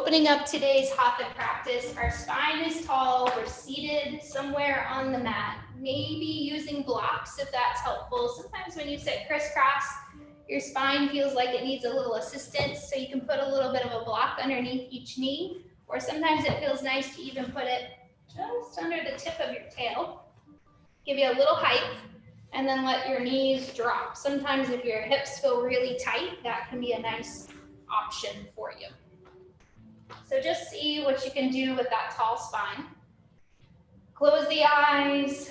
opening up today's Hatha practice, our spine is tall, we're seated somewhere on the mat, maybe using blocks if that's helpful. Sometimes when you sit crisscross, your spine feels like it needs a little assistance, so you can put a little bit of a block underneath each knee, or sometimes it feels nice to even put it just under the tip of your tail. Give you a little height, and then let your knees drop. Sometimes if your hips feel really tight, that can be a nice option for you. So just see what you can do with that tall spine. Close the eyes,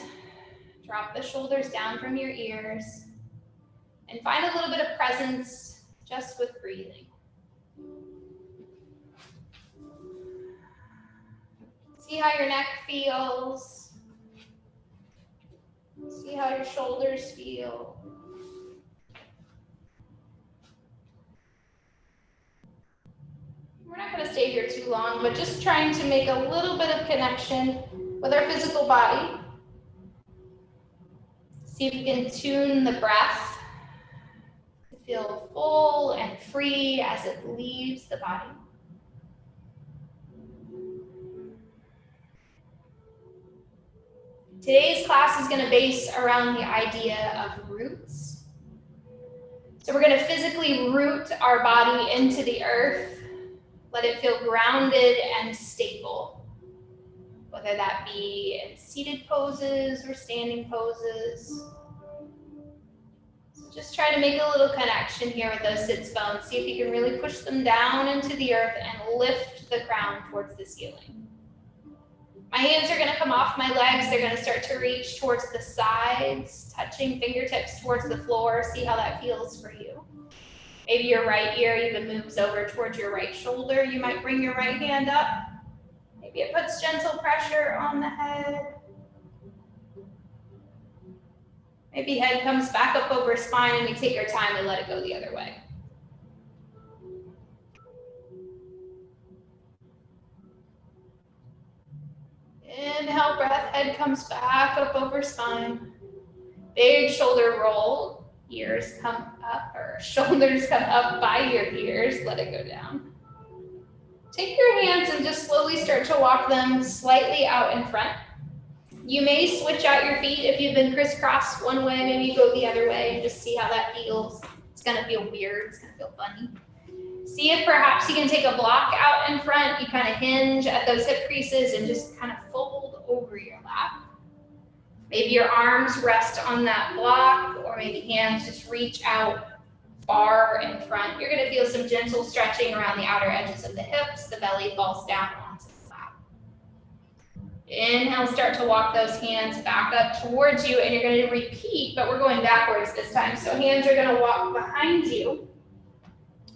drop the shoulders down from your ears, and find a little bit of presence just with breathing. See how your neck feels. See how your shoulders feel. We're not going to stay here too long, but just trying to make a little bit of connection with our physical body. See if you can tune the breath to feel full and free as it leaves the body. Today's class is going to base around the idea of roots. So we're going to physically root our body into the earth. Let it feel grounded and stable, whether that be in seated poses or standing poses. So just try to make a little connection here with those sits bones. See if you can really push them down into the earth and lift the crown towards the ceiling. My hands are going to come off my legs. They're going to start to reach towards the sides, touching fingertips towards the floor. See how that feels for you. Maybe your right ear even moves over towards your right shoulder. You might bring your right hand up. Maybe it puts gentle pressure on the head. Maybe head comes back up over spine and we take our time and let it go the other way. Inhale, breath, head comes back up over spine. Big shoulder roll. Ears come up, or shoulders come up by your ears. Let it go down. Take your hands and just slowly start to walk them slightly out in front. You may switch out your feet if you've been crisscrossed one way, maybe you go the other way and just see how that feels. It's gonna feel weird, it's gonna feel funny. See if perhaps you can take a block out in front. You kind of hinge at those hip creases and just kind of fold over your lap. Maybe your arms rest on that block, or maybe hands just reach out far in front. You're going to feel some gentle stretching around the outer edges of the hips. The belly falls down onto the lap. Inhale, start to walk those hands back up towards you, and you're going to repeat, but we're going backwards this time. So hands are going to walk behind you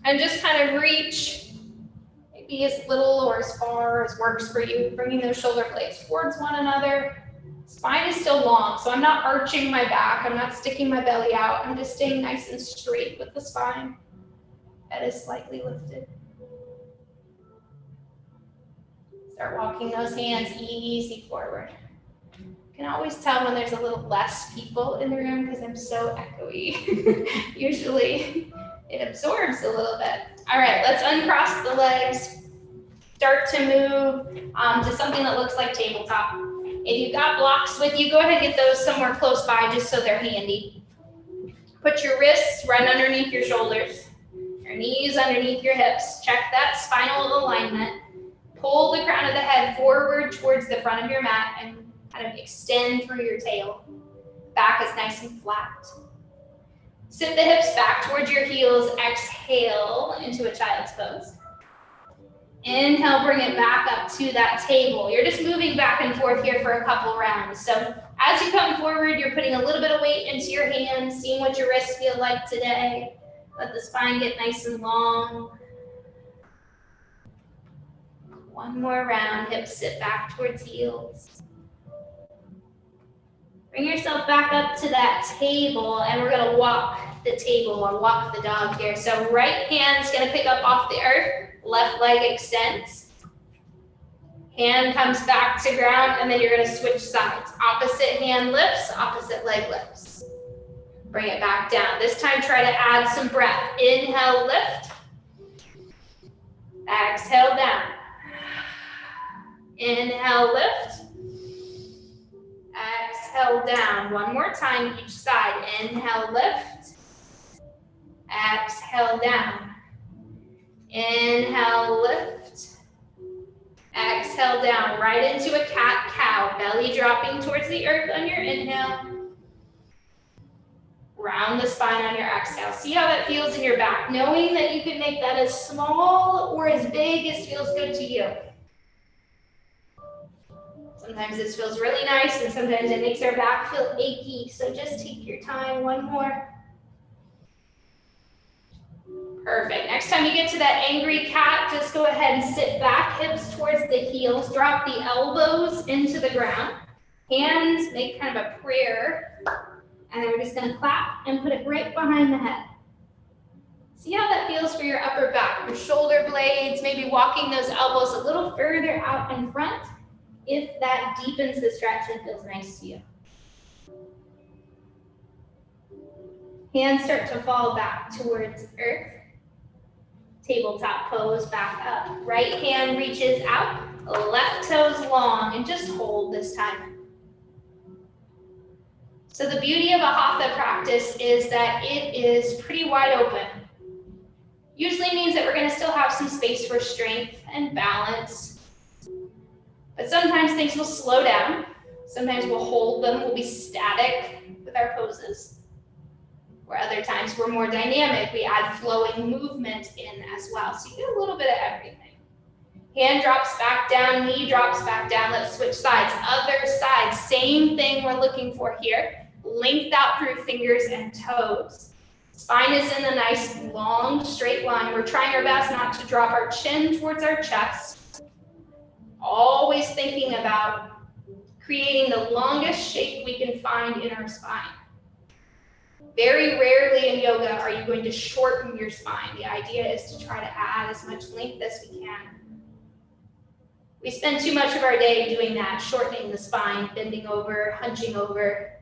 and just kind of reach, maybe as little or as far as works for you, bringing those shoulder blades towards one another. Spine is still long, so I'm not arching my back. I'm not sticking my belly out. I'm just staying nice and straight with the spine. Head is slightly lifted. Start walking those hands easy forward. You can always tell when there's a little less people in the room because I'm so echoey. Usually it absorbs a little bit. All right, let's uncross the legs. Start to move to something that looks like tabletop. If you've got blocks with you, go ahead and get those somewhere close by just so they're handy. Put your wrists right underneath your shoulders, your knees underneath your hips. Check that spinal alignment. Pull the crown of the head forward towards the front of your mat and kind of extend through your tail. Back is nice and flat. Sit the hips back towards your heels. Exhale into a child's pose. Inhale, bring it back up to that table. You're just moving back and forth here for a couple rounds. So as you come forward, you're putting a little bit of weight into your hands, seeing what your wrists feel like today. Let the spine get nice and long. One more round, hips sit back towards heels. Bring yourself back up to that table, and we're gonna walk the table or walk the dog here. So right hand's gonna pick up off the earth. Left leg extends. Hand comes back to ground, and then you're going to switch sides. Opposite hand lifts, opposite leg lifts. Bring it back down. This time, try to add some breath. Inhale, lift. Exhale down. Inhale, lift. Exhale down. One more time each side. Inhale, lift. Exhale down. Inhale, lift. Exhale down, right into a cat-cow. Belly dropping towards the earth on your inhale. Round the spine on your exhale. See how that feels in your back, knowing that you can make that as small or as big as feels good to you. Sometimes this feels really nice, and sometimes it makes our back feel achy. So just take your time. One more. Perfect. Next time you get to that angry cat, just go ahead and sit back, hips towards the heels. Drop the elbows into the ground. Hands make kind of a prayer. And then we're just going to clap and put it right behind the head. See how that feels for your upper back, your shoulder blades, maybe walking those elbows a little further out in front if that deepens the stretch and feels nice to you. Hands start to fall back towards earth. Tabletop pose, back up. Right hand reaches out, left toes long, and just hold this time. So the beauty of a Hatha practice is that it is pretty wide open. Usually means that we're going to still have some space for strength and balance. But sometimes things will slow down. Sometimes we'll hold them, we'll be static with our poses. Where other times we're more dynamic, we add flowing movement in as well. So you get a little bit of everything. Hand drops back down, knee drops back down. Let's switch sides. Other side, same thing we're looking for here. Length out through fingers and toes. Spine is in a nice long straight line. We're trying our best not to drop our chin towards our chest. Always thinking about creating the longest shape we can find in our spine. Very rarely in yoga are you going to shorten your spine. The idea is to try to add as much length as we can. We spend too much of our day doing that, shortening the spine, bending over, hunching over.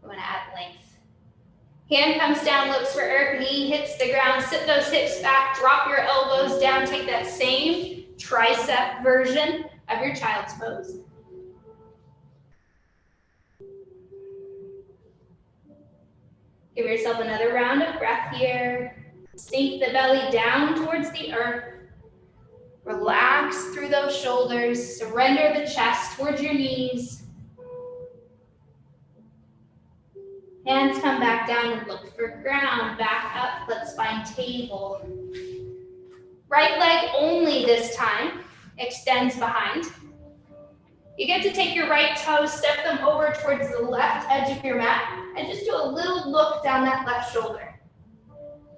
We want to add length. Hand comes down, looks for earth, knee hits the ground, sit those hips back, drop your elbows down, take that same tricep version of your child's pose. Give yourself another round of breath here. Sink the belly down towards the earth. Relax through those shoulders. Surrender the chest towards your knees. Hands come back down and look for ground. Back up, let's find table. Right leg only this time. Extends behind. You get to take your right toes, step them over towards the left edge of your mat, and just do a little look down that left shoulder.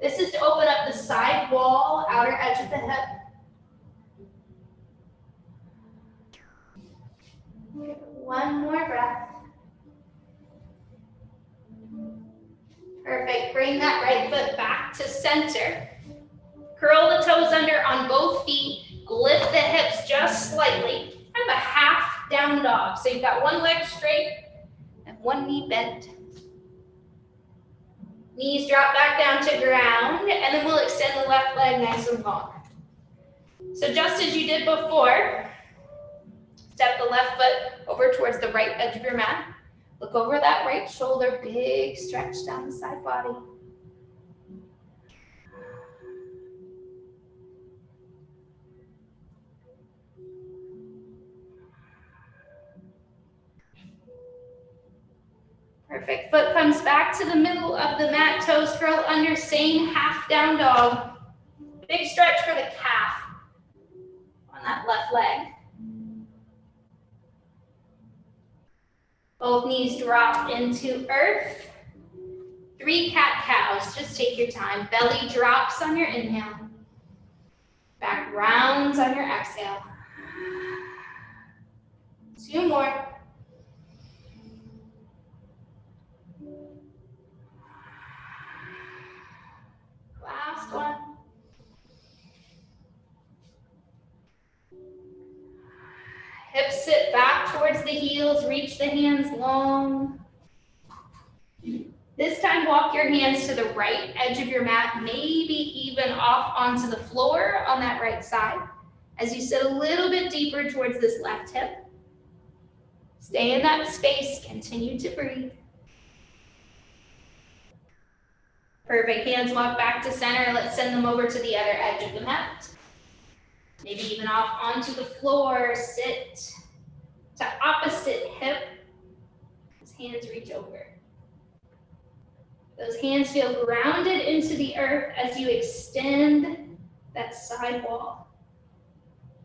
This is to open up the side wall, outer edge of the hip. One more breath. Perfect. Bring that right foot back to center. Curl the toes under on both feet. Lift the hips just slightly. Kind of a half down dog. So you've got one leg straight and one knee bent. Knees drop back down to ground, and then we'll extend the left leg nice and long. So just as you did before, step the left foot over towards the right edge of your mat. Look over that right shoulder, big stretch down the side body. Perfect. Foot comes back to the middle of the mat, toes curl under, same half down dog. Big stretch for the calf on that left leg. Both knees drop into earth. 3 cat-cows, just take your time. Belly drops on your inhale. Back rounds on your exhale. 2 more. Last one. Hips sit back towards the heels, reach the hands long. This time, walk your hands to the right edge of your mat, maybe even off onto the floor on that right side. As you sit a little bit deeper towards this left hip. Stay in that space, continue to breathe. Perfect, hands walk back to center. Let's send them over to the other edge of the mat. Maybe even off onto the floor, sit to opposite hip. As hands reach over. Those hands feel grounded into the earth as you extend that side wall.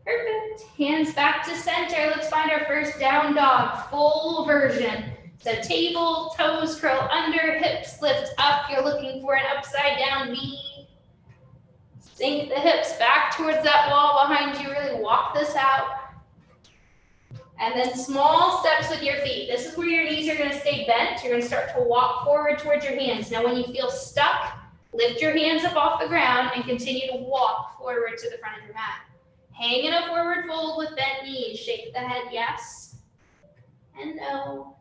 Perfect. Hands back to center. Let's find our first down dog, full version. So table, toes curl under, hips lift up. You're looking for an upside down knee. Sink the hips back towards that wall behind you. Really walk this out. And then small steps with your feet. This is where your knees are going to stay bent. You're going to start to walk forward towards your hands. Now when you feel stuck, lift your hands up off the ground and continue to walk forward to the front of your mat. Hang in a forward fold with bent knees. Shake the head yes and no.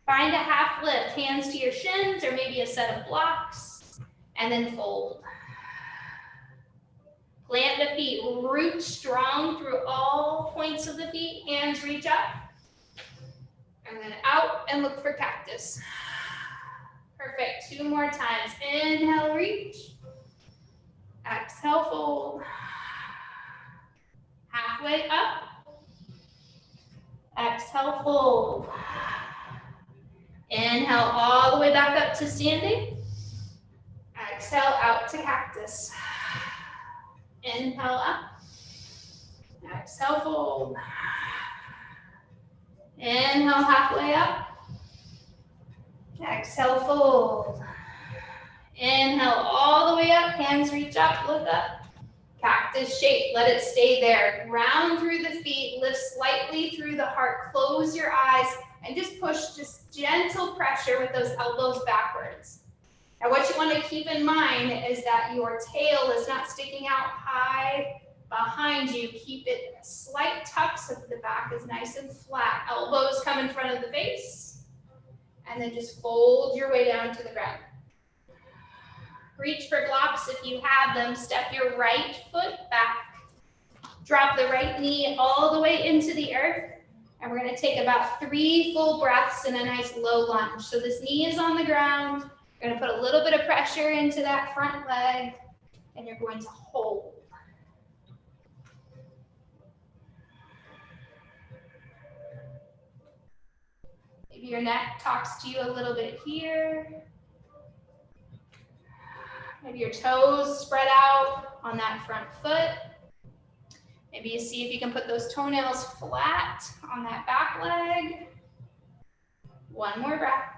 Find a half lift, hands to your shins or maybe a set of blocks, and then fold. Plant the feet, root strong through all points of the feet. Hands reach up. And then out and look for cactus. Perfect, 2 more times. Inhale, reach. Exhale, fold. Halfway up. Exhale, fold. Inhale all the way back up to standing. Exhale out to cactus. Inhale up. Exhale, fold. Inhale halfway up. Exhale, fold. Inhale all the way up. Hands reach up, look up. Cactus shape, let it stay there. Ground through the feet, lift slightly through the heart. Close your eyes and just push just gentle pressure with those elbows backwards. Now what you want to keep in mind is that your tail is not sticking out high behind you. Keep it a slight tuck so that the back is nice and flat. Elbows come in front of the face. And then just fold your way down to the ground. Reach for blocks if you have them. Step your right foot back. Drop the right knee all the way into the earth. And we're going to take about 3 full breaths in a nice low lunge. So this knee is on the ground. You're going to put a little bit of pressure into that front leg. And you're going to hold. Maybe your neck talks to you a little bit here. Maybe your toes spread out on that front foot. Maybe you see if you can put those toenails flat on that back leg. 1 more breath.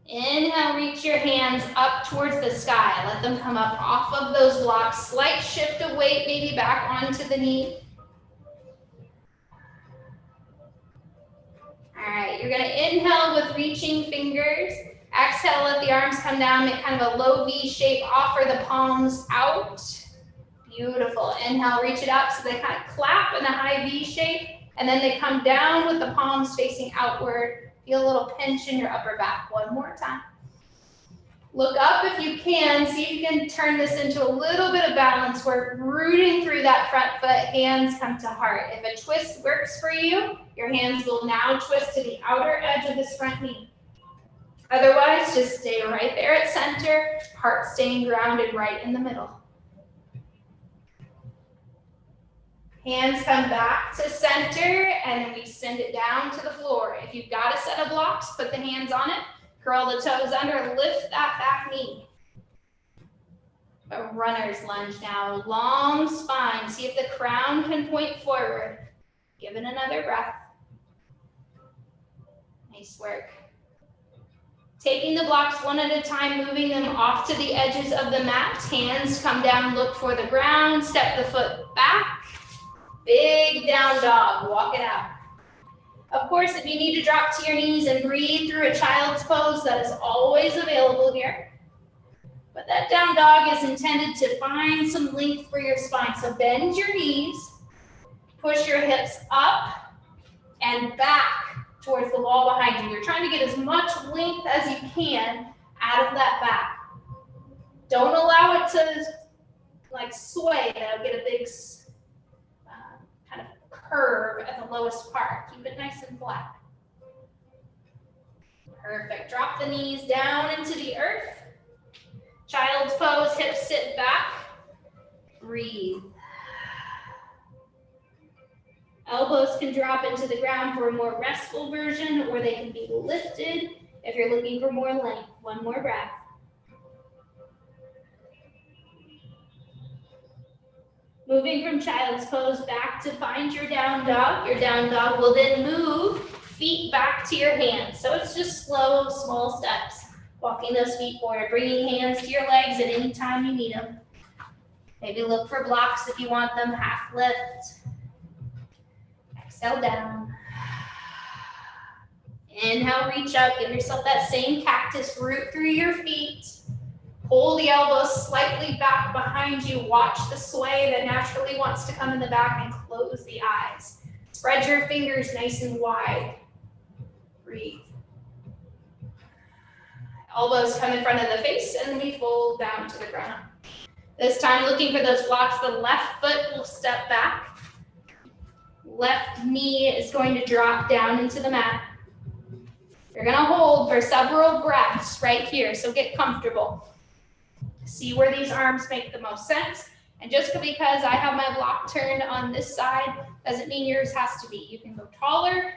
Inhale, reach your hands up towards the sky. Let them come up off of those blocks. Slight shift of weight, maybe back onto the knee. All right, you're gonna inhale with reaching fingers. Exhale, let the arms come down, make kind of a low V shape, offer the palms out. Beautiful, inhale, reach it up so they kind of clap in a high V shape, and then they come down with the palms facing outward. Feel a little pinch in your upper back. 1 more time. Look up if you can, see if you can turn this into a little bit of balance work, rooting through that front foot, hands come to heart. If a twist works for you, your hands will now twist to the outer edge of this front knee. Otherwise, just stay right there at center, heart staying grounded right in the middle. Hands come back to center, and then we send it down to the floor. If you've got a set of blocks, put the hands on it, curl the toes under, lift that back knee. A runner's lunge now, long spine. See if the crown can point forward. Give it another breath. Nice work. Taking the blocks one at a time, moving them off to the edges of the mat. Hands come down, look for the ground, step the foot back. Big down dog, walk it out. Of course, if you need to drop to your knees and breathe through a child's pose, that is always available here. But that down dog is intended to find some length for your spine. So bend your knees, push your hips up and back towards the wall behind you. You're trying to get as much length as you can out of that back. Don't allow it to like sway. That'll get a big kind of curve at the lowest part. Keep it nice and flat. Perfect. Drop the knees down into the earth. Child's pose, hips sit back. Breathe. Elbows can drop into the ground for a more restful version, or they can be lifted if you're looking for more length. One more breath. Moving from child's pose back to find your down dog. Your down dog will then move feet back to your hands. So it's just slow, small steps. Walking those feet forward, bringing hands to your legs at any time you need them. Maybe look for blocks if you want them, half lift. Exhale down. Inhale, reach up, give yourself that same cactus root through your feet. Pull the elbows slightly back behind you. Watch the sway that naturally wants to come in the back and close the eyes. Spread your fingers nice and wide. Breathe. Elbows come in front of the face and we fold down to the ground. This time looking for those blocks, the left foot will step back. Left knee is going to drop down into the mat. You're gonna hold for several breaths right here, so get comfortable. See where these arms make the most sense. And just because I have my block turned on this side doesn't mean yours has to be. You can go taller,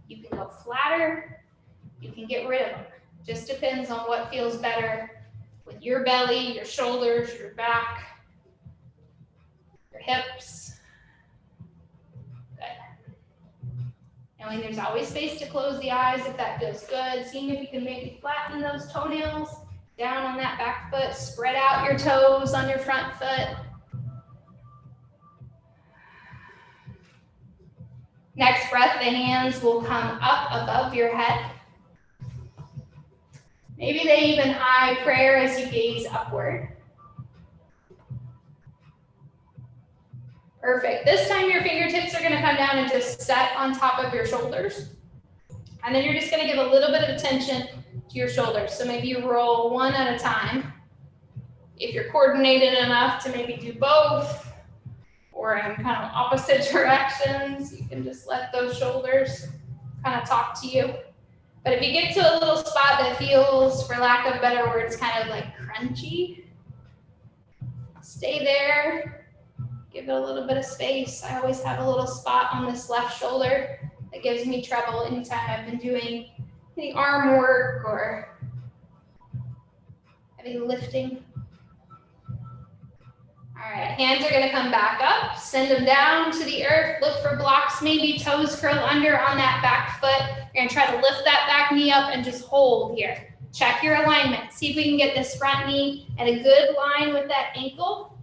you can go flatter, you can get rid of them. Just depends on what feels better with your belly, your shoulders, your back, your hips. Good. Knowing there's always space to close the eyes if that feels good. Seeing if you can maybe flatten those toenails down on that back foot. Spread out your toes on your front foot. Next breath, the hands will come up above your head. Maybe they even high prayer as you gaze upward. Perfect. This time your fingertips are going to come down and just set on top of your shoulders. And then you're just going to give a little bit of attention to your shoulders. So maybe you roll one at a time. If you're coordinated enough to maybe do both or in kind of opposite directions, you can just let those shoulders kind of talk to you. But if you get to a little spot that feels, for lack of better words, kind of like crunchy, stay there. Give it a little bit of space. I always have a little spot on this left shoulder that gives me trouble anytime I've been doing any arm work or heavy lifting. All right, hands are gonna come back up, send them down to the earth, look for blocks, maybe toes curl under on that back foot. You're gonna try to lift that back knee up and just hold here. Check your alignment. See if we can get this front knee at a good line with that ankle.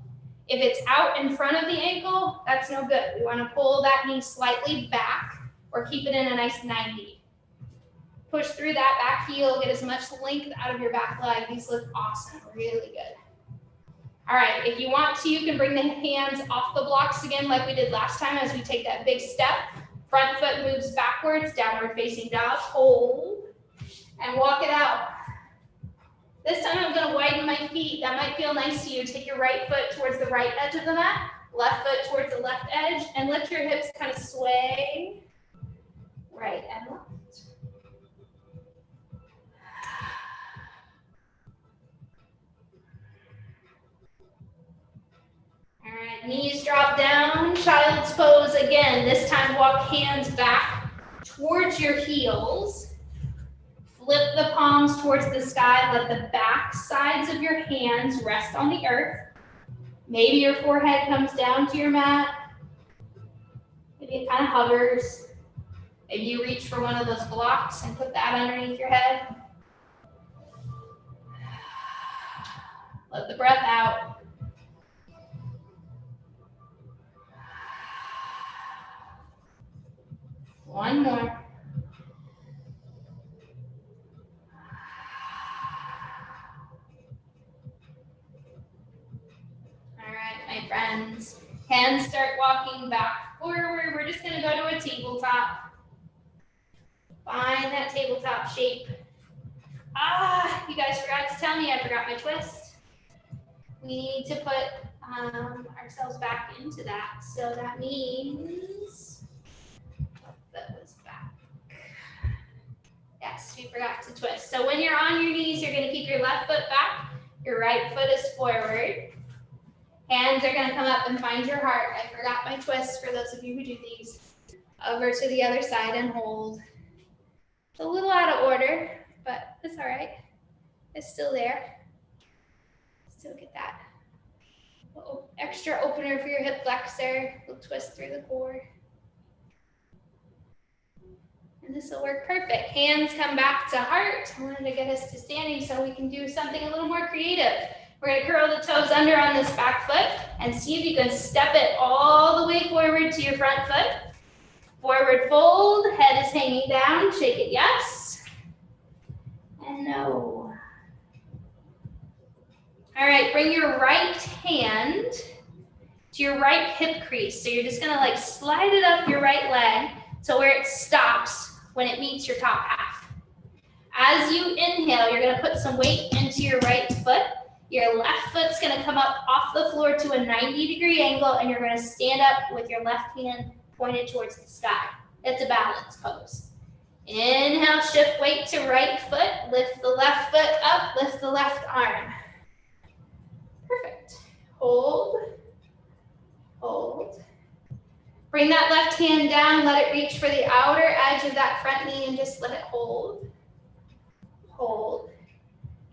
If it's out in front of the ankle, that's no good. We wanna pull that knee slightly back or keep it in a nice 90. Push through that back heel, get as much length out of your back leg. These look awesome, really good. All right, if you want to, you can bring the hands off the blocks again like we did last time as we take that big step. Front foot moves backwards, downward facing dog, hold, and walk it out. This time I'm gonna widen my feet. That might feel nice to you. Take your right foot towards the right edge of the mat, left foot towards the left edge, and let your hips kind of sway right and left. All right, knees drop down, child's pose again. This time walk hands back towards your heels. Flip the palms towards the sky. Let the back sides of your hands rest on the earth. Maybe your forehead comes down to your mat. Maybe it kind of hovers. Maybe you reach for one of those blocks and put that underneath your head. Let the breath out. One more. All right, my friends. Hands start walking back forward. We're just gonna go to a tabletop. tabletop shape. You guys forgot to tell me I forgot my twist. We need to put ourselves back into that. So that means that was back. Yes, we forgot to twist. So when you're on your knees, you're going to keep your left foot back. Your right foot is forward. Hands are going to come up and find your heart. I forgot my twist for those of you who do these. Over to the other side and hold. It's a little out of order, but it's all right. It's still there. Still get that. Extra opener for your hip flexor. We'll twist through the core. And this will work perfect. Hands come back to heart. I wanted to get us to standing so we can do something a little more creative. We're going to curl the toes under on this back foot and see if you can step it all the way forward to your front foot. Forward fold, head is hanging down, shake it yes, and no. All right, bring your right hand to your right hip crease. So you're just gonna like slide it up your right leg to where it stops when it meets your top half. As you inhale, you're gonna put some weight into your right foot. Your left foot's gonna come up off the floor to a 90-degree angle, and you're gonna stand up with your left hand pointed towards the sky. It's a balance pose. Inhale, shift weight to right foot, lift the left foot up, lift the left arm. Perfect. Hold, hold. Bring that left hand down, let it reach for the outer edge of that front knee and just let it hold, hold.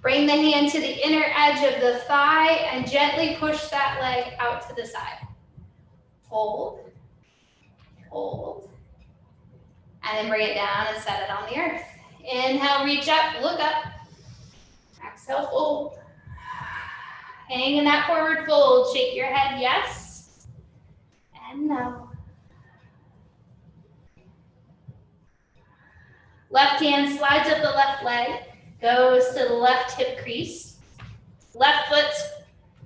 Bring the hand to the inner edge of the thigh and gently push that leg out to the side. Hold. Hold, and then bring it down and set it on the earth. Inhale, reach up, look up. Exhale, fold. Hang in that forward fold. Shake your head, yes, and no. Left hand slides up the left leg, goes to the left hip crease. Left foot's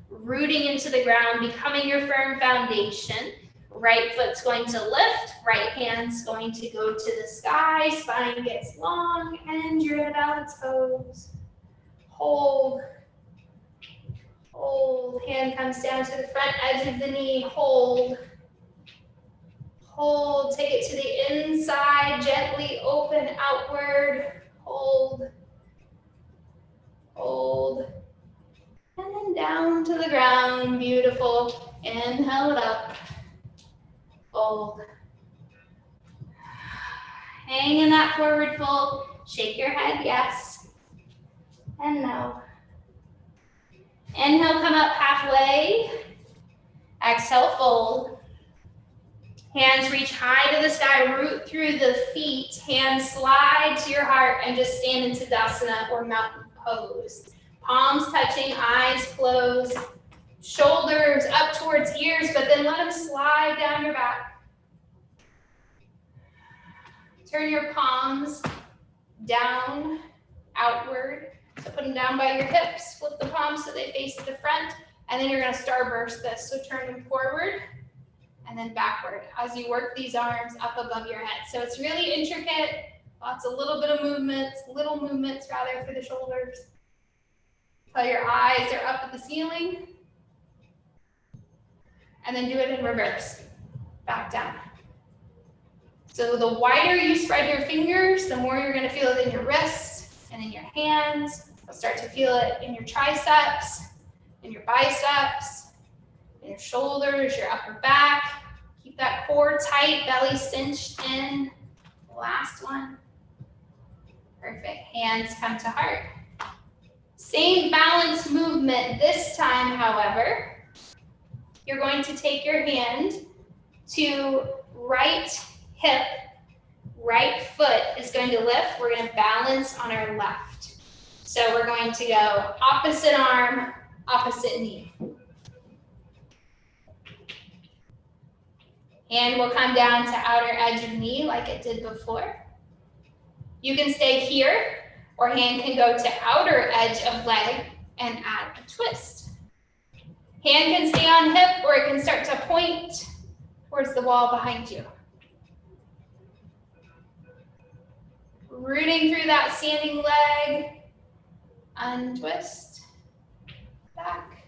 rooting into the ground, becoming your firm foundation. Right foot's going to lift, right hand's going to go to the sky, spine gets long, and you're in a balance pose. Hold, hold, hand comes down to the front edge of the knee, hold, hold, take it to the inside, gently open outward, hold, hold, and then down to the ground, beautiful, inhale it up. Fold. Hang in that forward fold. Shake your head, yes, and no. Inhale, come up halfway. Exhale, fold. Hands reach high to the sky, root through the feet. Hands slide to your heart and just stand into Tadasana or mountain pose. Palms touching, eyes closed. Shoulders up towards ears, but then let them slide down your back. Turn your palms down, outward. So put them down by your hips, flip the palms so they face the front, and then you're gonna starburst this. So turn them forward and then backward as you work these arms up above your head. So it's really intricate, lots of little movements rather for the shoulders. So your eyes are up at the ceiling. And then do it in reverse, back down. So the wider you spread your fingers, the more you're gonna feel it in your wrists and in your hands. You'll start to feel it in your triceps, in your biceps, in your shoulders, your upper back. Keep that core tight, belly cinched in. Last one. Perfect, hands come to heart. Same balance movement this time, however. You're going to take your hand to right hip, right foot is going to lift. We're going to balance on our left. So we're going to go opposite arm, opposite knee. Hand will come down to outer edge of knee like it did before. You can stay here, or hand can go to outer edge of leg and add a twist. Hand can stay on hip, or it can start to point towards the wall behind you. Rooting through that standing leg. Untwist. Back.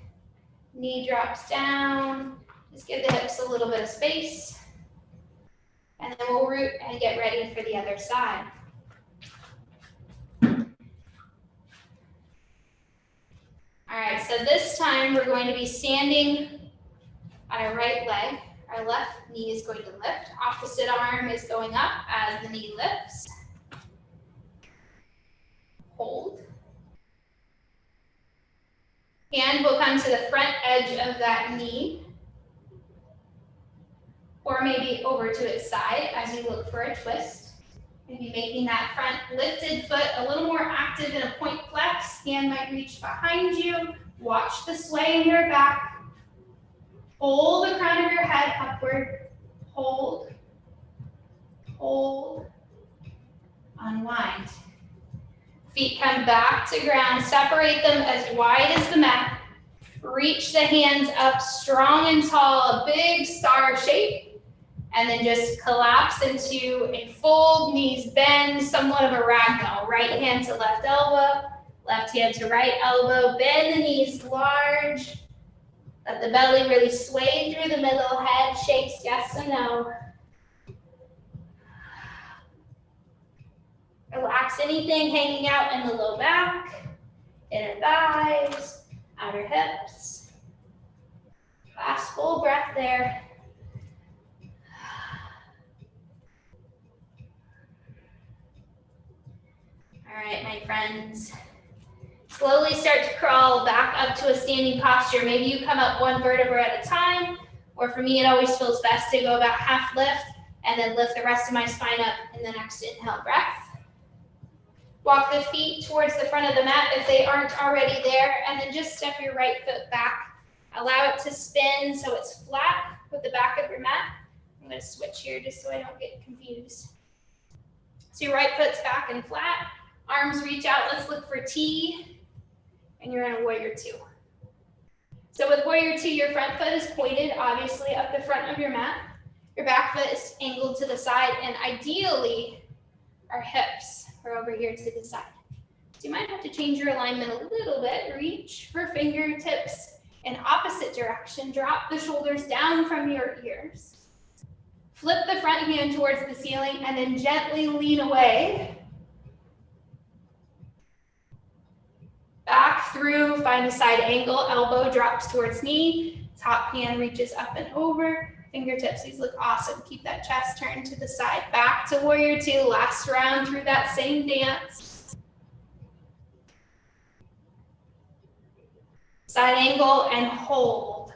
Knee drops down. Just give the hips a little bit of space. And then we'll root and get ready for the other side. All right, so this time we're going to be standing on our right leg. Our left knee is going to lift. Opposite arm is going up as the knee lifts. Hold. Hand will come to the front edge of that knee, or maybe over to its side as you look for a twist. Maybe making that front lifted foot a little more active in a point flex. Hand might reach behind you. Watch the sway in your back. Hold the crown of your head upward. Hold. Hold. Unwind. Feet come back to ground. Separate them as wide as the mat. Reach the hands up strong and tall, a big star shape. And then just collapse into a fold, knees bend, somewhat of a ragdoll. Right hand to left elbow, left hand to right elbow. Bend the knees large. Let the belly really sway through the middle. Head shakes yes and no. Relax anything hanging out in the low back, inner thighs, outer hips. Last full breath there. All right, my friends. Slowly start to crawl back up to a standing posture. Maybe you come up one vertebra at a time, or for me, it always feels best to go about half lift and then lift the rest of my spine up in the next inhale breath. Walk the feet towards the front of the mat if they aren't already there, and then just step your right foot back. Allow it to spin so it's flat with the back of your mat. I'm going to switch here just so I don't get confused. So your right foot's back and flat. Arms reach out. Let's look for T. And you're in a warrior two. So with warrior two, your front foot is pointed, obviously, up the front of your mat. Your back foot is angled to the side, and ideally, our hips are over here to the side. So you might have to change your alignment a little bit. Reach for fingertips in opposite direction. Drop the shoulders down from your ears. Flip the front hand towards the ceiling, and then gently lean away. Back through, find a side angle, elbow drops towards knee, top hand reaches up and over, fingertips, these look awesome. Keep that chest turned to the side. Back to warrior two, last round through that same dance. Side angle and hold.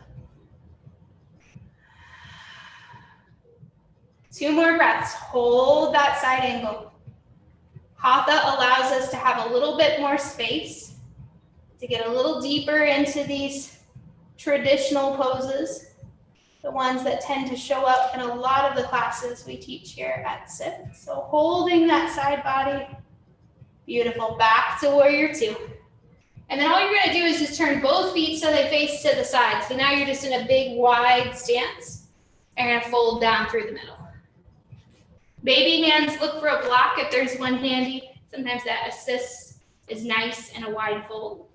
2 more breaths, hold that side angle. Hatha allows us to have a little bit more space, to get a little deeper into these traditional poses, the ones that tend to show up in a lot of the classes we teach here at SIP. So holding that side body, beautiful. Back to warrior two. And then all you're gonna do is just turn both feet so they face to the side. So now you're just in a big wide stance, and you're gonna fold down through the middle. Baby hands, look for a block if there's one handy. Sometimes that assists is nice and a wide fold.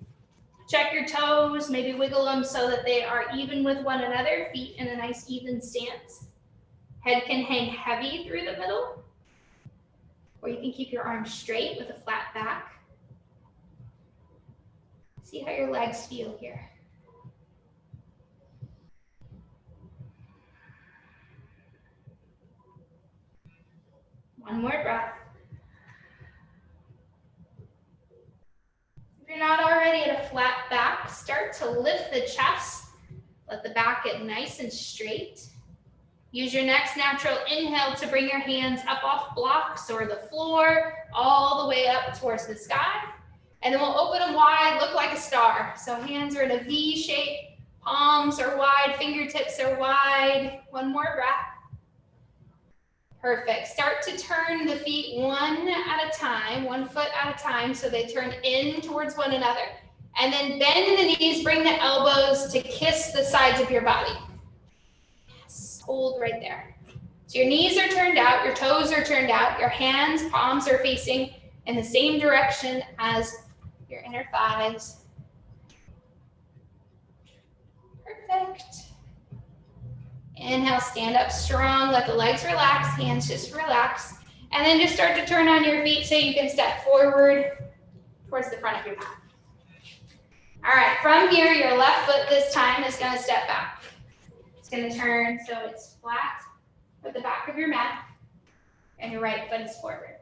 Check your toes, maybe wiggle them so that they are even with one another, feet in a nice even stance. Head can hang heavy through the middle, or you can keep your arms straight with a flat back. See how your legs feel here. One more breath. If you're not already at a flat back, start to lift the chest. Let the back get nice and straight. Use your next natural inhale to bring your hands up off blocks or the floor, all the way up towards the sky. And then we'll open them wide, look like a star. So hands are in a V shape, palms are wide, fingertips are wide. One more breath. Perfect. Start to turn the feet one at a time, 1 foot at a time, so they turn in towards one another. And then bend the knees, bring the elbows to kiss the sides of your body. Yes, hold right there. So your knees are turned out, your toes are turned out, your hands, palms are facing in the same direction as your inner thighs. Perfect. Inhale, stand up strong, let the legs relax, hands just relax. And then just start to turn on your feet so you can step forward towards the front of your mat. All right, from here, your left foot this time is gonna step back. It's gonna turn so it's flat with the back of your mat, and your right foot is forward.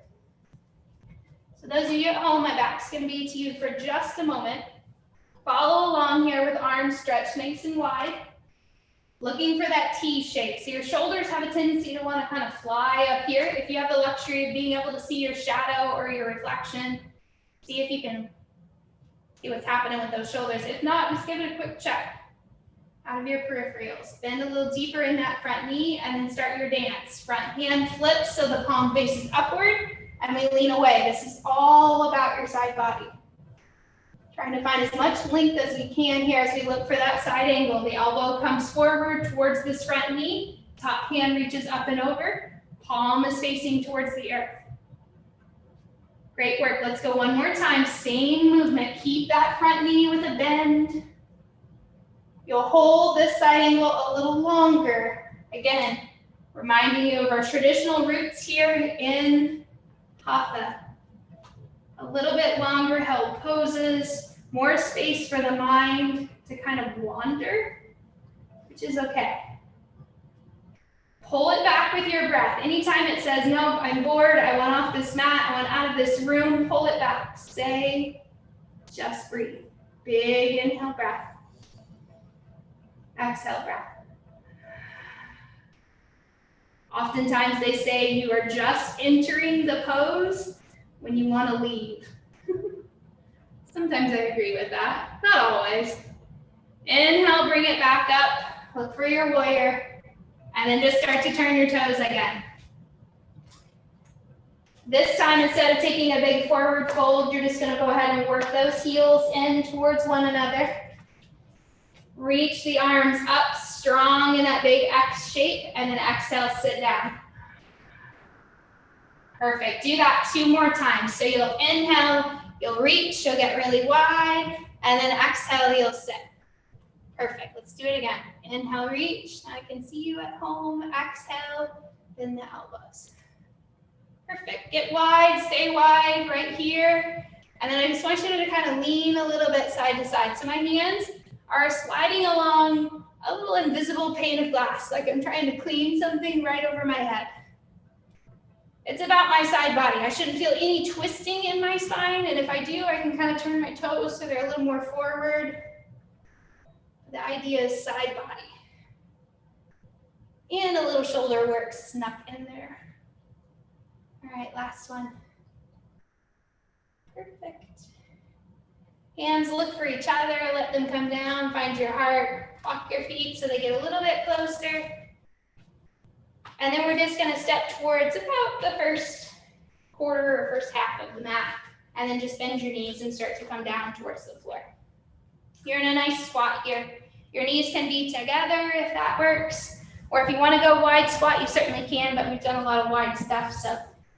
So those of you at home, my back's gonna be to you for just a moment. Follow along here with arms stretched nice and wide, looking for that T shape. So your shoulders have a tendency to want to kind of fly up here. If you have the luxury of being able to see your shadow or your reflection, see if you can see what's happening with those shoulders. If not, just give it a quick check out of your peripherals. Bend a little deeper in that front knee and then start your dance. Front hand flips so the palm faces upward and we lean away. This is all about your side body. Trying to find as much length as we can here as we look for that side angle. The elbow comes forward towards this front knee. Top hand reaches up and over. Palm is facing towards the earth. Great work. Let's go one more time. Same movement. Keep that front knee with a bend. You'll hold this side angle a little longer. Again, reminding you of our traditional roots here in Hatha. A little bit longer held poses, more space for the mind to kind of wander, which is okay. Pull it back with your breath. Anytime it says, no, I'm bored, I want off this mat, I want out of this room, pull it back. Stay, just breathe. Big inhale breath. Exhale breath. Oftentimes they say you are just entering the pose when you want to leave. Sometimes I agree with that, not always. Inhale, bring it back up, look for your warrior, and then just start to turn your toes again. This time, instead of taking a big forward fold, you're just gonna go ahead and work those heels in towards one another. Reach the arms up, strong in that big X shape, and then exhale, sit down. Perfect, do that 2 more times. So you'll inhale, you'll reach, you'll get really wide, and then exhale, you'll sit. Perfect, let's do it again. Inhale, reach, I can see you at home. Exhale, bend the elbows. Perfect, get wide, stay wide right here. And then I just want you to kind of lean a little bit side to side. So my hands are sliding along a little invisible pane of glass, like I'm trying to clean something right over my head. It's about my side body. I shouldn't feel any twisting in my spine, and if I do, I can kind of turn my toes so they're a little more forward. The idea is side body. And a little shoulder work snuck in there. All right, last one. Perfect. Hands look for each other, let them come down, find your heart, walk your feet so they get a little bit closer. And then we're just gonna step towards about the first quarter or first half of the mat, and then just bend your knees and start to come down towards the floor. You're in a nice squat here. Your knees can be together if that works, or if you wanna go wide squat, you certainly can, but we've done a lot of wide stuff, so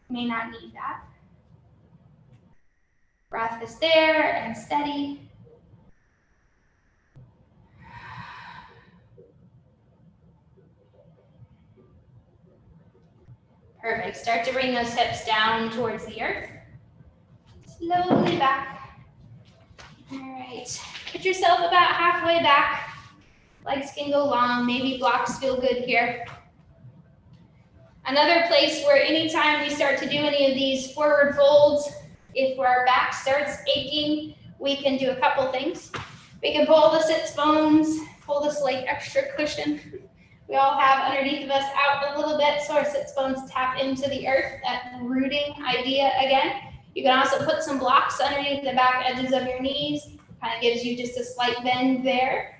you may not need that. Breath is there and steady. Perfect. Start to bring those hips down towards the earth. Slowly back. All right. Put yourself about halfway back. Legs can go long. Maybe blocks feel good here. Another place where anytime we start to do any of these forward folds, if our back starts aching, we can do a couple things. We can pull the sits bones, pull this like extra cushion we all have underneath of us out a little bit so our sits bones tap into the earth, that rooting idea again. You can also put some blocks underneath the back edges of your knees, kind of gives you just a slight bend there.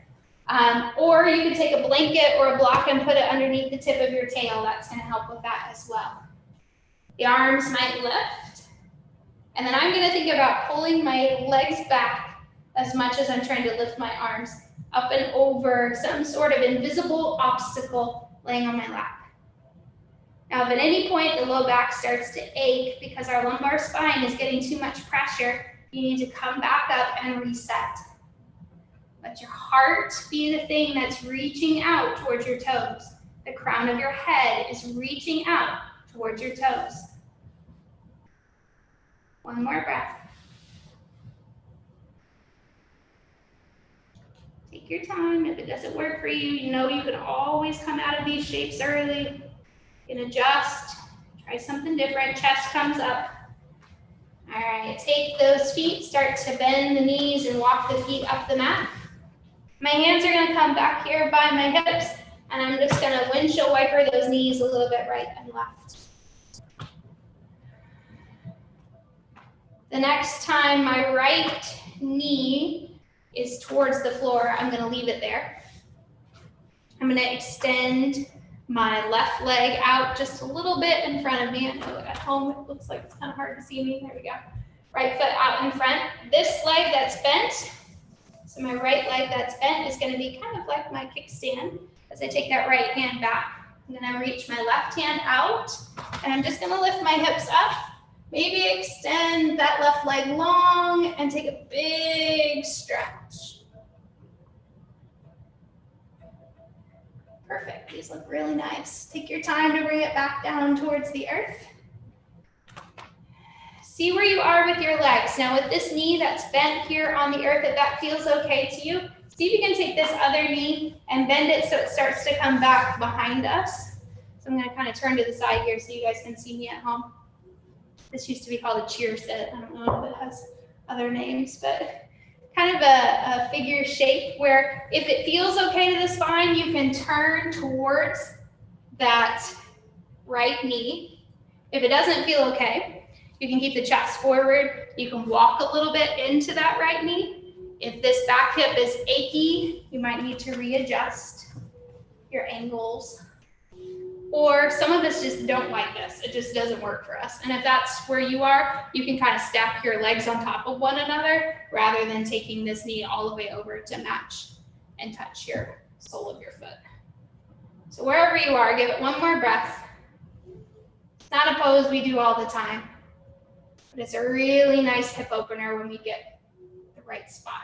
Or you can take a blanket or a block and put it underneath the tip of your tail. That's going to help with that as well. The arms might lift. And then I'm going to think about pulling my legs back as much as I'm trying to lift my arms up and over some sort of invisible obstacle laying on my lap. Now, if at any point the low back starts to ache because our lumbar spine is getting too much pressure, you need to come back up and reset. Let your heart be the thing that's reaching out towards your toes. The crown of your head is reaching out towards your toes. One more breath. Take your time. If it doesn't work for you, you know you can always come out of these shapes early. You can adjust, try something different. Chest comes up. All right, take those feet, start to bend the knees and walk the feet up the mat. My hands are gonna come back here by my hips, and I'm just gonna windshield wiper those knees a little bit right and left. The next time my right knee is towards the floor, I'm gonna leave it there. I'm gonna extend my left leg out just a little bit in front of me. I know at home it looks like it's kind of hard to see me. There we go. Right foot out in front. This leg that's bent, so my right leg that's bent is gonna be kind of like my kickstand. As I take that right hand back, I'm gonna reach my left hand out, and I'm just gonna lift my hips up. Maybe extend that left leg long and take a big stretch. Perfect, these look really nice. Take your time to bring it back down towards the earth. See where you are with your legs. Now with this knee that's bent here on the earth, if that feels okay to you, see if you can take this other knee and bend it so it starts to come back behind us. So I'm gonna kind of turn to the side here so you guys can see me at home. This used to be called a cheer sit. I don't know if it has other names, but kind of a figure shape where if it feels okay to the spine, you can turn towards that right knee. If it doesn't feel okay, you can keep the chest forward. You can walk a little bit into that right knee. If this back hip is achy, you might need to readjust your angles. Or some of us just don't like this. It just doesn't work for us. And if that's where you are, you can kind of stack your legs on top of one another rather than taking this knee all the way over to match and touch your sole of your foot. So wherever you are, give it one more breath. It's not a pose we do all the time, but it's a really nice hip opener when we get the right spot.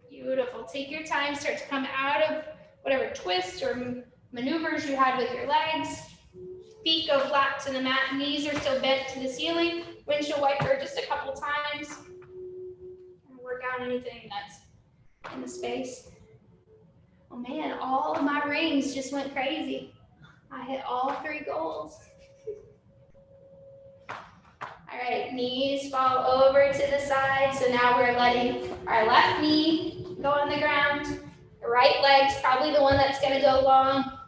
Beautiful. Take your time, start to come out of whatever twists or maneuvers you had with your legs. Feet go flat to the mat, knees are still bent to the ceiling. Windshield wiper just a couple times. And work out anything that's in the space. Oh man, all of my rings just went crazy. I hit all 3 goals. All right, knees fall over to the side. So now we're letting our left knee go on the ground. The right leg's probably the one that's gonna go long.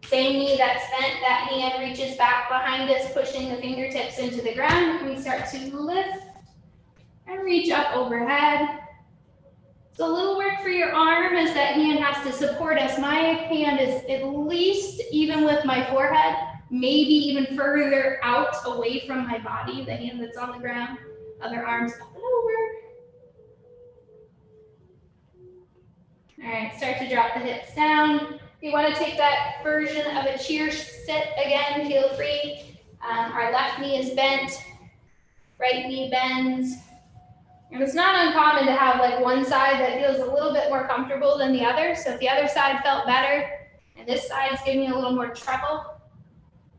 Same knee that's bent, that hand reaches back behind us, pushing the fingertips into the ground. And we start to lift and reach up overhead. So a little work for your arm as that hand has to support us. My hand is at least even with my forehead, maybe even further out away from my body, the hand that's on the ground. Other arms up and over. All right, start to drop the hips down. If you want to take that version of a cheer sit again, feel free. Our left knee is bent, right knee bends. And it's not uncommon to have like one side that feels a little bit more comfortable than the other. So if the other side felt better and this side's giving you a little more trouble,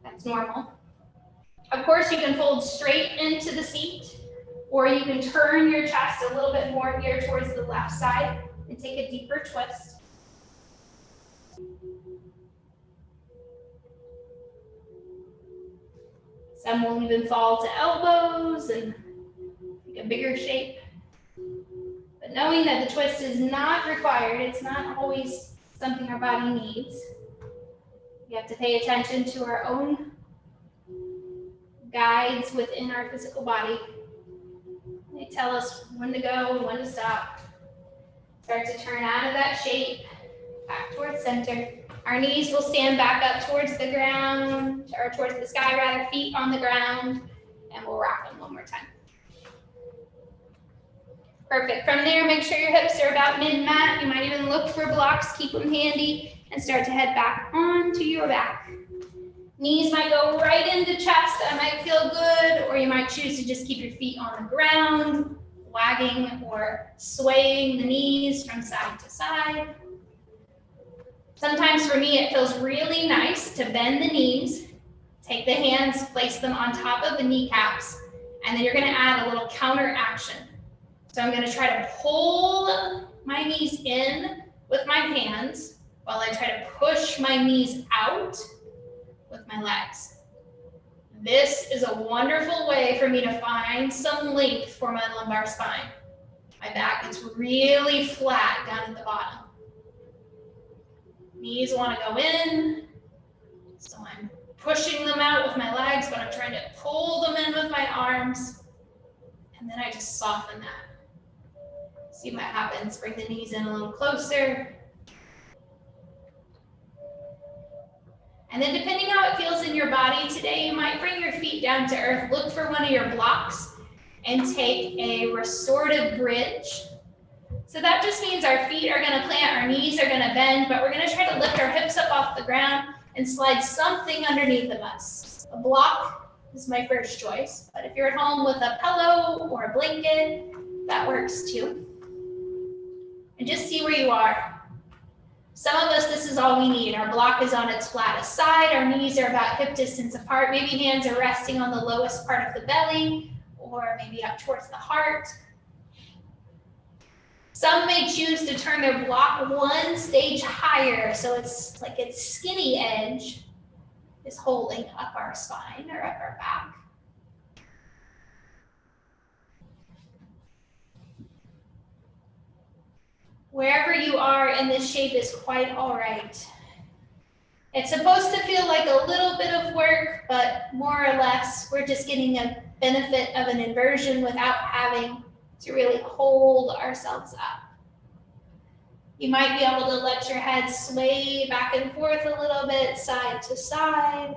that's normal. Of course, you can fold straight into the seat, or you can turn your chest a little bit more here towards the left side and take a deeper twist. Some will even fall to elbows and make a bigger shape. But knowing that the twist is not required, it's not always something our body needs. We have to pay attention to our own guides within our physical body. They tell us when to go and when to stop. Start to turn out of that shape, back towards center. Our knees will stand back up towards the ground, or towards the sky rather, feet on the ground. And we'll rock them one more time. Perfect. From there, make sure your hips are about mid-mat. You might even look for blocks, keep them handy, and start to head back onto your back. Knees might go right into chest. That might feel good, or you might choose to just keep your feet on the ground, wagging or swaying the knees from side to side. Sometimes for me, it feels really nice to bend the knees, take the hands, place them on top of the kneecaps, and then you're gonna add a little counter action. So I'm gonna try to pull my knees in with my hands while I try to push my knees out with my legs. This is a wonderful way for me to find some length for my lumbar spine. My back is really flat down at the bottom. Knees want to go in, so I'm pushing them out with my legs, but I'm trying to pull them in with my arms, and then I just soften that. See what happens. Bring the knees in a little closer. And then depending how it feels in your body today, you might bring your feet down to earth, look for one of your blocks, and take a restorative bridge. So that just means our feet are gonna plant, our knees are gonna bend, but we're gonna try to lift our hips up off the ground and slide something underneath of us. A block is my first choice, but if you're at home with a pillow or a blanket, that works too. And just see where you are. Some of us, this is all we need. Our block is on its flattest side. Our knees are about hip distance apart. Maybe hands are resting on the lowest part of the belly or maybe up towards the heart. Some may choose to turn their block one stage higher, so it's like its skinny edge is holding up our spine or up our back. Wherever you are in this shape is quite all right. It's supposed to feel like a little bit of work, but more or less, we're just getting a benefit of an inversion without having to really hold ourselves up. You might be able to let your head sway back and forth a little bit, side to side.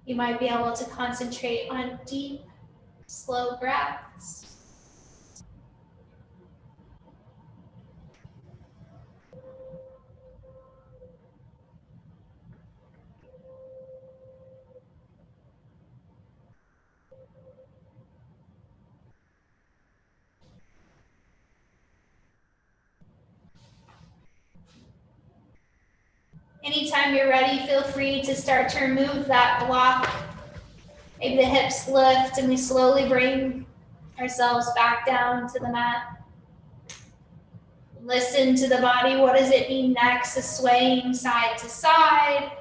You might be able to concentrate on deep, slow breaths. Anytime you're ready, feel free to start to remove that block. Maybe the hips lift and we slowly bring ourselves back down to the mat. Listen to the body. What does it mean next? Is swaying side to side.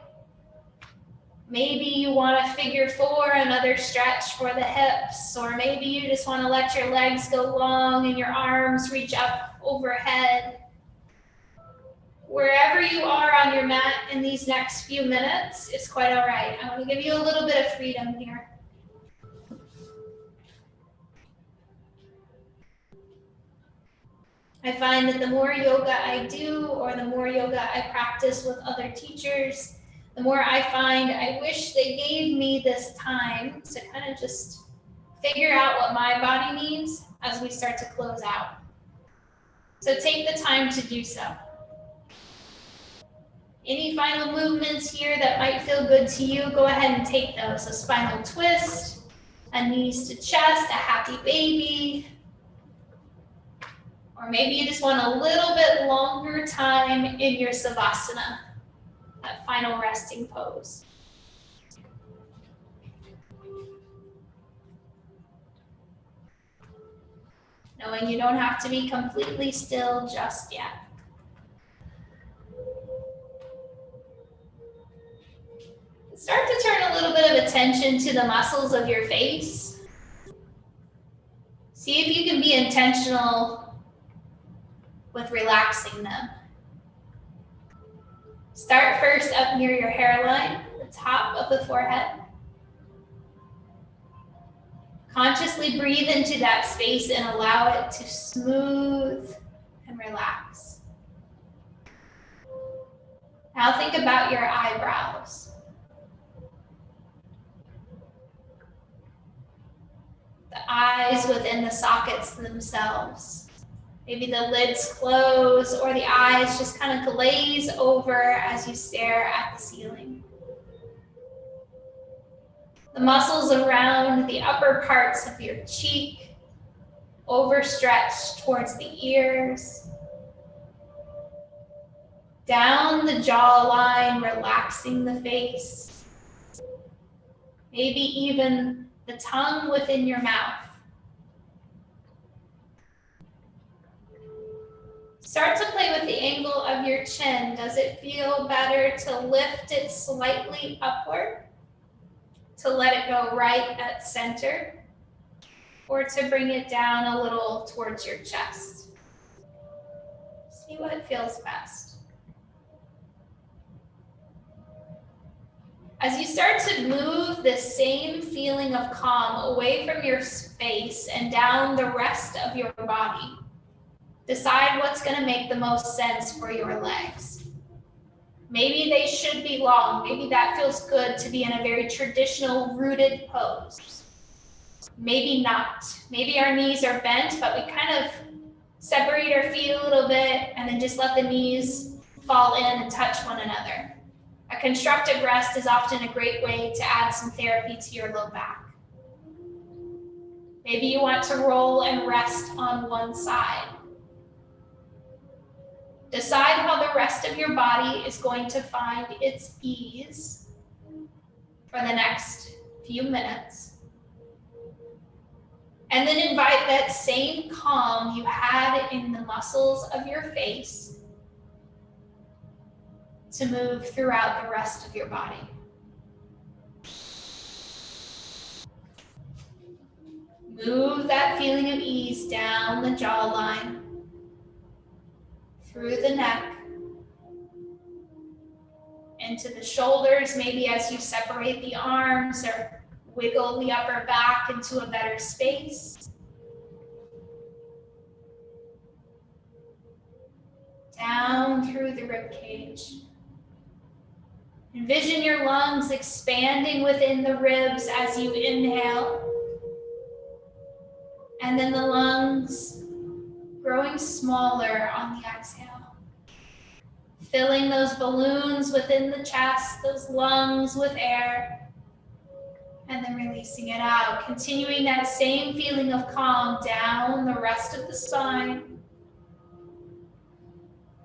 Maybe you want to figure four, another stretch for the hips, or maybe you just want to let your legs go long and your arms reach up overhead. Wherever you are on your mat in these next few minutes, it's quite all right. I want to give you a little bit of freedom here. I find that the more yoga I do, or the more yoga I practice with other teachers, the more I find I wish they gave me this time to kind of just figure out what my body needs as we start to close out. So take the time to do so. Any final movements here that might feel good to you, go ahead and take those. A spinal twist, a knees to chest, a happy baby. Or maybe you just want a little bit longer time in your savasana, that final resting pose. Knowing you don't have to be completely still just yet. Start to turn a little bit of attention to the muscles of your face. See if you can be intentional with relaxing them. Start first up near your hairline, the top of the forehead. Consciously breathe into that space and allow it to smooth and relax. Now think about your eyebrows. The eyes within the sockets themselves. Maybe the lids close or the eyes just kind of glaze over as you stare at the ceiling. The muscles around the upper parts of your cheek overstretched towards the ears. Down the jawline, relaxing the face. Maybe even the tongue within your mouth. Start to play with the angle of your chin. Does it feel better to lift it slightly upward? To let it go right at center? Or to bring it down a little towards your chest? See what feels best. As you start to move this same feeling of calm away from your space and down the rest of your body, decide what's going to make the most sense for your legs. Maybe they should be long. Maybe that feels good to be in a very traditional rooted pose. Maybe not. Maybe our knees are bent, but we kind of separate our feet a little bit and then just let the knees fall in and touch one another. A constructive rest is often a great way to add some therapy to your low back. Maybe you want to roll and rest on one side. Decide how the rest of your body is going to find its ease for the next few minutes. And then invite that same calm you had in the muscles of your face to move throughout the rest of your body. Move that feeling of ease down the jawline, through the neck, into the shoulders, maybe as you separate the arms or wiggle the upper back into a better space. Down through the rib cage. Envision your lungs expanding within the ribs as you inhale. And then the lungs growing smaller on the exhale. Filling those balloons within the chest, those lungs with air. And then releasing it out. Continuing that same feeling of calm down the rest of the spine.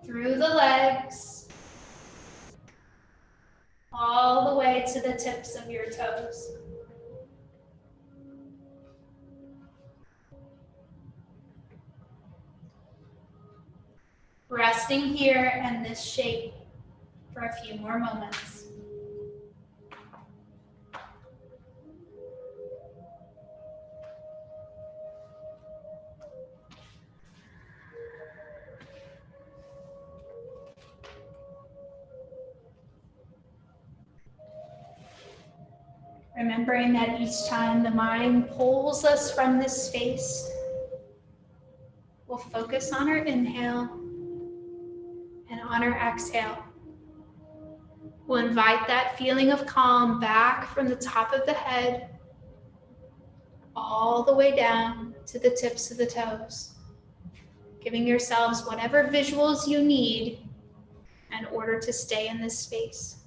Through the legs. All the way to the tips of your toes. Resting here in this shape for a few more moments. Remembering that each time the mind pulls us from this space, we'll focus on our inhale and on our exhale. We'll invite that feeling of calm back from the top of the head all the way down to the tips of the toes, giving yourselves whatever visuals you need in order to stay in this space.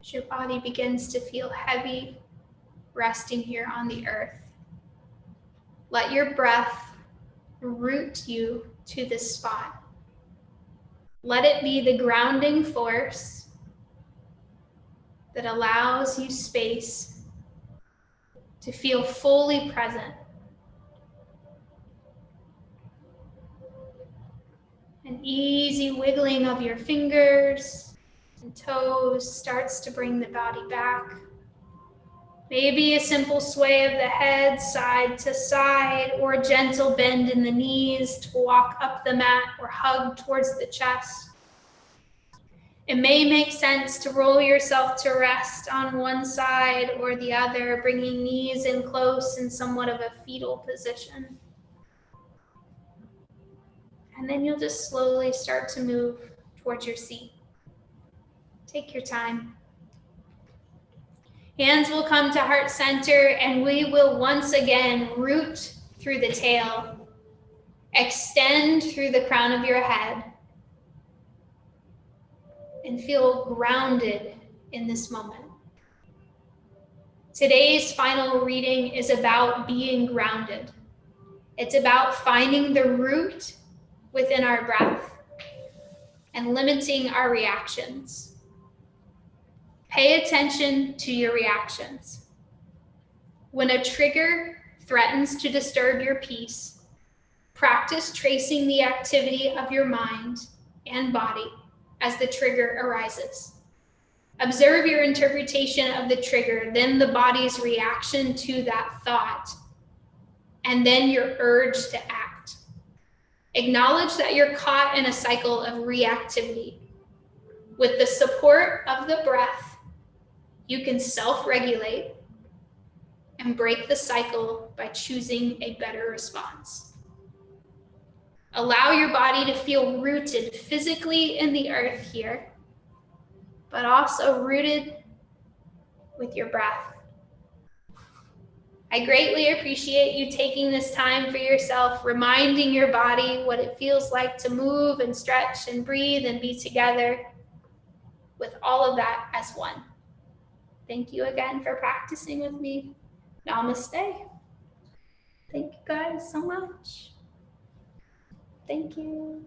as your body begins to feel heavy, resting here on the earth. Let your breath root you to this spot. Let it be the grounding force that allows you space to feel fully present. An easy wiggling of your fingers and toes starts to bring the body back. Maybe a simple sway of the head side to side, or a gentle bend in the knees to walk up the mat or hug towards the chest. It may make sense to roll yourself to rest on one side or the other, bringing knees in close in somewhat of a fetal position. And then you'll just slowly start to move towards your seat. Take your time. Hands will come to heart center, and we will once again root through the tail. Extend through the crown of your head. And feel grounded in this moment. Today's final reading is about being grounded. It's about finding the root within our breath and limiting our reactions. Pay attention to your reactions. When a trigger threatens to disturb your peace, practice tracing the activity of your mind and body as the trigger arises. Observe your interpretation of the trigger, then the body's reaction to that thought, and then your urge to act. Acknowledge that you're caught in a cycle of reactivity. With the support of the breath, you can self-regulate and break the cycle by choosing a better response. Allow your body to feel rooted physically in the earth here, but also rooted with your breath. I greatly appreciate you taking this time for yourself, reminding your body what it feels like to move and stretch and breathe and be together with all of that as one. Thank you again for practicing with me. Namaste. Thank you guys so much. Thank you.